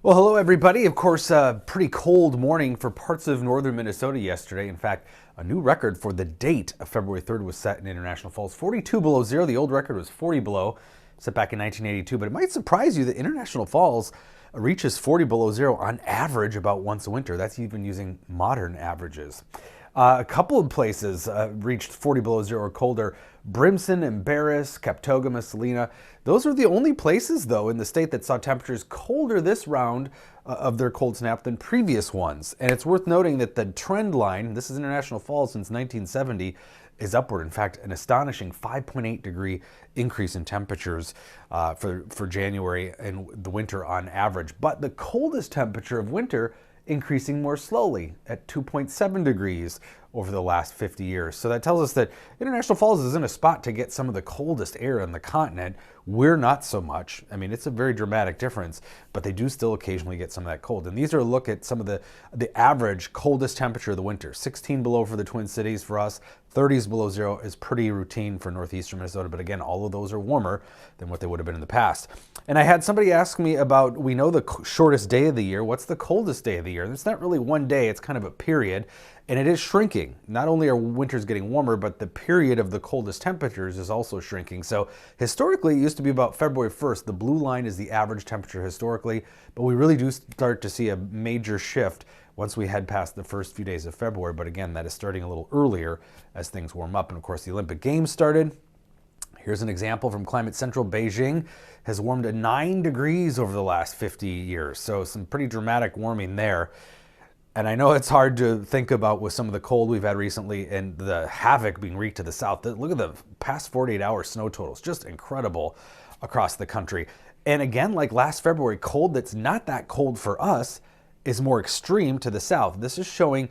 Well, hello everybody. Of course, a pretty cold morning for parts of northern Minnesota yesterday. In fact, a new record for the date of February 3rd was set in International Falls, 42 below zero. The old record was 40 below, set back in 1982. But it might surprise you that International Falls reaches 40 below zero on average about once a winter. That's even using modern averages. A couple of places reached 40 below zero or colder. Brimson, Embarrass, Kaptoga, Salina. Those are the only places, though, in the state that saw temperatures colder this round of their cold snap than previous ones. And it's worth noting that the trend line, this is International Falls since 1970, is upward. In fact, an astonishing 5.8 degree increase in temperatures for January and the winter on average. But the coldest temperature of winter increasing more slowly at 2.7 degrees over the last 50 years. So that tells us that International Falls is in a spot to get some of the coldest air on the continent. We're not so much. I mean, it's a very dramatic difference, but they do still occasionally get some of that cold. And these are a look at some of the average coldest temperature of the winter. 16 below for the Twin Cities for us. 30s below zero is pretty routine for northeastern Minnesota, but again, all of those are warmer than what they would have been in the past. And I had somebody ask me about, we know the shortest day of the year, what's the coldest day of the year? And it's not really one day, it's kind of a period, and it is shrinking. Not only are winters getting warmer, but the period of the coldest temperatures is also shrinking. So historically, it used to be about February 1st. The blue line is the average temperature historically, but we really do start to see a major shift once we head past the first few days of February. But again, that is starting a little earlier as things warm up. And of course, the Olympic Games started. Here's an example from Climate Central. Beijing has warmed to 9 degrees over the last 50 years. So some pretty dramatic warming there. And I know it's hard to think about with some of the cold we've had recently and the havoc being wreaked to the south. Look at the past 48-hour snow totals, just incredible across the country. And again, like last February, cold that's not that cold for us is more extreme to the south. This is showing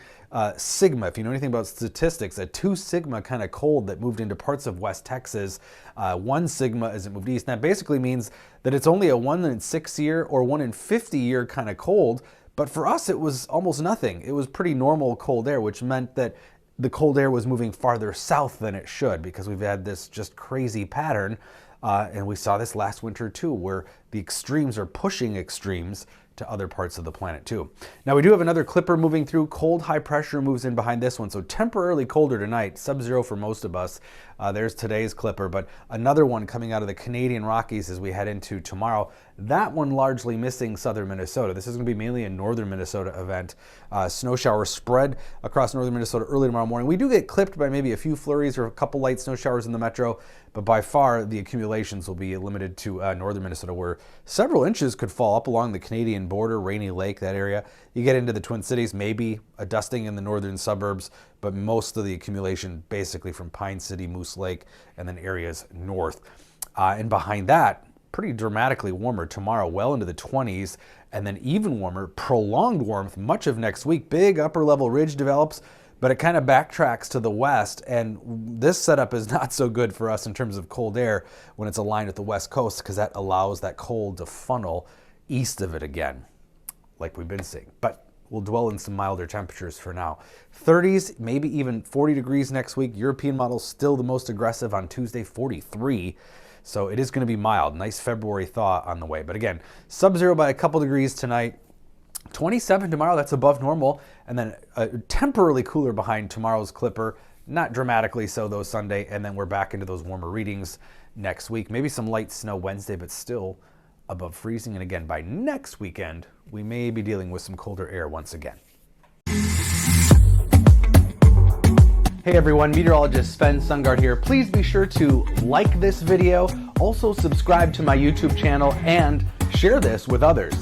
sigma, if you know anything about statistics, a 2 sigma kind of cold that moved into parts of West Texas. 1 sigma as it moved east. And that basically means that it's only a 1 in 6 year or 1 in 50 year kind of cold. But for us, it was almost nothing. It was pretty normal cold air, which meant that the cold air was moving farther south than it should because we've had this just crazy pattern. And we saw this last winter too, where the extremes are pushing extremes to other parts of the planet too. Now we do have another clipper moving through. Cold high pressure moves in behind this one. So temporarily colder tonight, sub-zero for most of us. There's today's clipper, but another one coming out of the Canadian Rockies as we head into tomorrow. That one largely missing southern Minnesota. This is going to be mainly a northern Minnesota event. Snow showers spread across northern Minnesota early tomorrow morning. We do get clipped by maybe a few flurries or a couple light snow showers in the metro, but by far the accumulations will be limited to northern Minnesota, where several inches could fall up along the Canadian border, Rainy Lake, that area. You get into the Twin Cities, maybe a dusting in the northern suburbs, but most of the accumulation basically from Pine City, Moose Lake, and then areas north. And behind that, pretty dramatically warmer tomorrow, well into the 20s, and then even warmer, prolonged warmth much of next week. Big upper level ridge develops, but it kind of backtracks to the west, and this setup is not so good for us in terms of cold air when it's aligned with the west coast, because that allows that cold to funnel east of it again, like we've been seeing. But we'll dwell in some milder temperatures for now. 30s, maybe even 40 degrees next week. European model still the most aggressive on Tuesday, 43. So it is going to be mild. Nice February thaw on the way. But again, sub-zero by a couple degrees tonight. 27 tomorrow, that's above normal. And then temporarily cooler behind tomorrow's clipper. Not dramatically so though Sunday. And then we're back into those warmer readings next week. Maybe some light snow Wednesday, but still above freezing. And again, by next weekend, we may be dealing with some colder air once again. Hey everyone, meteorologist Sven Sundgaard here. Please be sure to like this video, also subscribe to my YouTube channel, and share this with others.